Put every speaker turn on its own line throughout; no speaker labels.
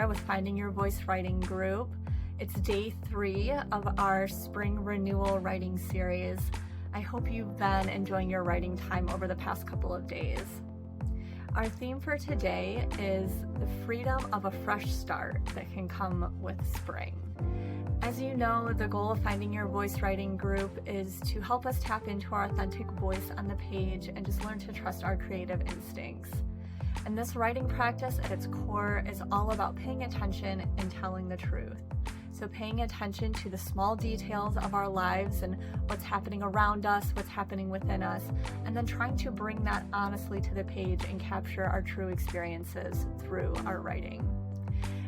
here with Finding Your Voice Writing Group. It's day 3 of our Spring Renewal writing series. I hope you've been enjoying your writing time over the past couple of days. Our theme for today is the freedom of a fresh start that can come with spring. As you know, the goal of Finding Your Voice Writing Group is to help us tap into our authentic voice on the page and just learn to trust our creative instincts. And this writing practice at its core is all about paying attention and telling the truth. So paying attention to the small details of our lives and what's happening around us, what's happening within us, and then trying to bring that honestly to the page and capture our true experiences through our writing.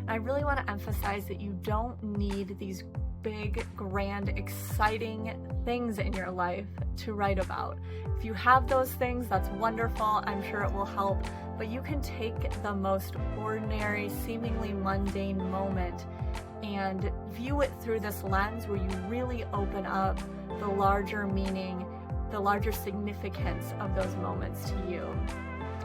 And I really want to emphasize that you don't need these big, grand, exciting things in your life to write about. If you have those things, that's wonderful. I'm sure it will help. But you can take the most ordinary, seemingly mundane moment and view it through this lens where you really open up the larger meaning, the larger significance of those moments to you.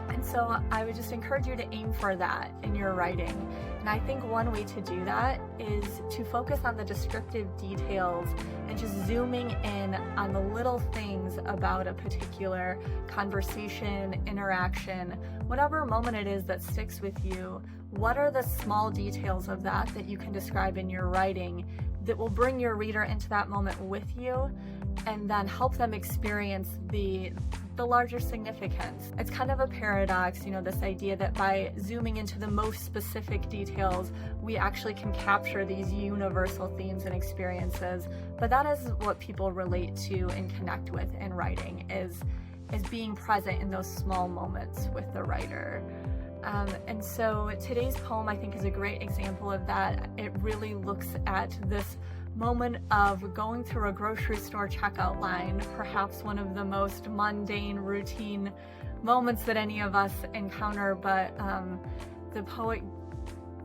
And so I would just encourage you to aim for that in your writing. And I think one way to do that is to focus on the descriptive details and just zooming in on the little things about a particular conversation, interaction, whatever moment it is that sticks with you. What are the small details of that you can describe in your writing that will bring your reader into that moment with you and then help them experience the larger significance? It's kind of a paradox, this idea that by zooming into the most specific details, we actually can capture these universal themes and experiences. But that is what people relate to and connect with in writing, is being present in those small moments with the writer. And so today's poem, I think, is a great example of that. It really looks at this moment of going through a grocery store checkout line, perhaps one of the most mundane, routine moments that any of us encounter, but the poet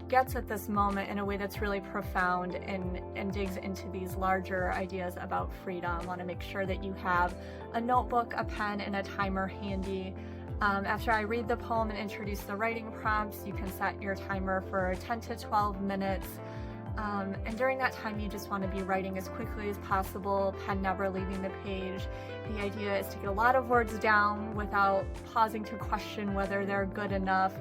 gets at this moment in a way that's really profound and digs into these larger ideas about freedom. I want to make sure that you have a notebook, a pen, and a timer handy. After I read the poem and introduce the writing prompts, you can set your timer for 10 to 12 minutes. And during that time, you just want to be writing as quickly as possible, pen never leaving the page. The idea is to get a lot of words down without pausing to question whether they're good enough.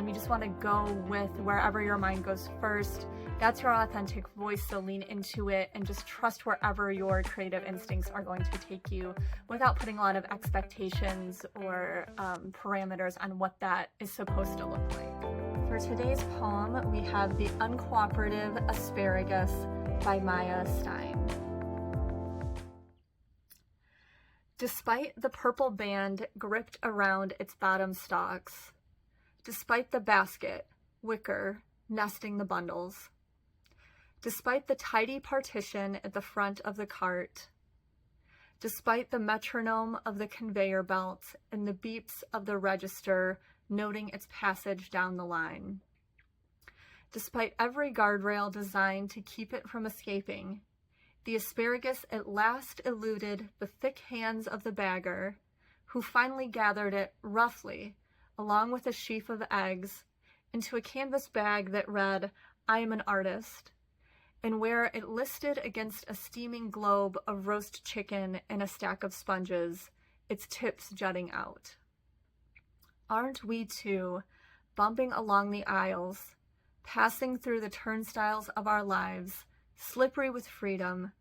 You just want to go with wherever your mind goes first. That's your authentic voice, so lean into it and just trust wherever your creative instincts are going to take you without putting a lot of expectations or parameters on what that is supposed to look like. For today's poem, we have The Uncooperative Asparagus by Maya Stein. Despite the purple band gripped around its bottom stalks, despite the basket, wicker, nesting the bundles, despite the tidy partition at the front of the cart, despite the metronome of the conveyor belt and the beeps of the register noting its passage down the line, despite every guardrail designed to keep it from escaping, the asparagus at last eluded the thick hands of the bagger, who finally gathered it roughly, along with a sheaf of eggs, into a canvas bag that read, "I am an artist," and where it listed against a steaming globe of roast chicken and a stack of sponges, its tips jutting out. Aren't we two, bumping along the aisles, passing through the turnstiles of our lives, slippery with freedom,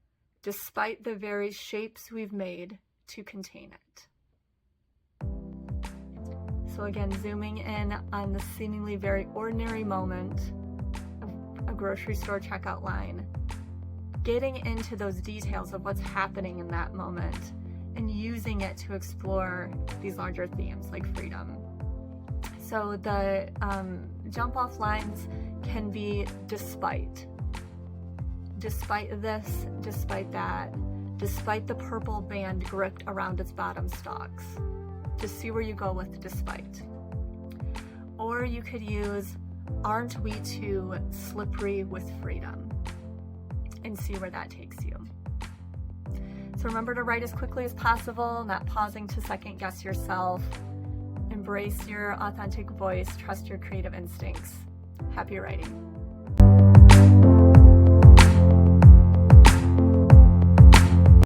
despite the very shapes we've made to contain it? So again, zooming in on the seemingly very ordinary moment of a grocery store checkout line, getting into those details of what's happening in that moment and using it to explore these larger themes like freedom. So the jump off lines can be despite this, despite that, despite the purple band gripped around its bottom stalks. Just see where you go with despite. Or you could use, aren't we too slippery with freedom? And see where that takes you. So remember to write as quickly as possible, not pausing to second guess yourself. Embrace your authentic voice, trust your creative instincts. Happy writing.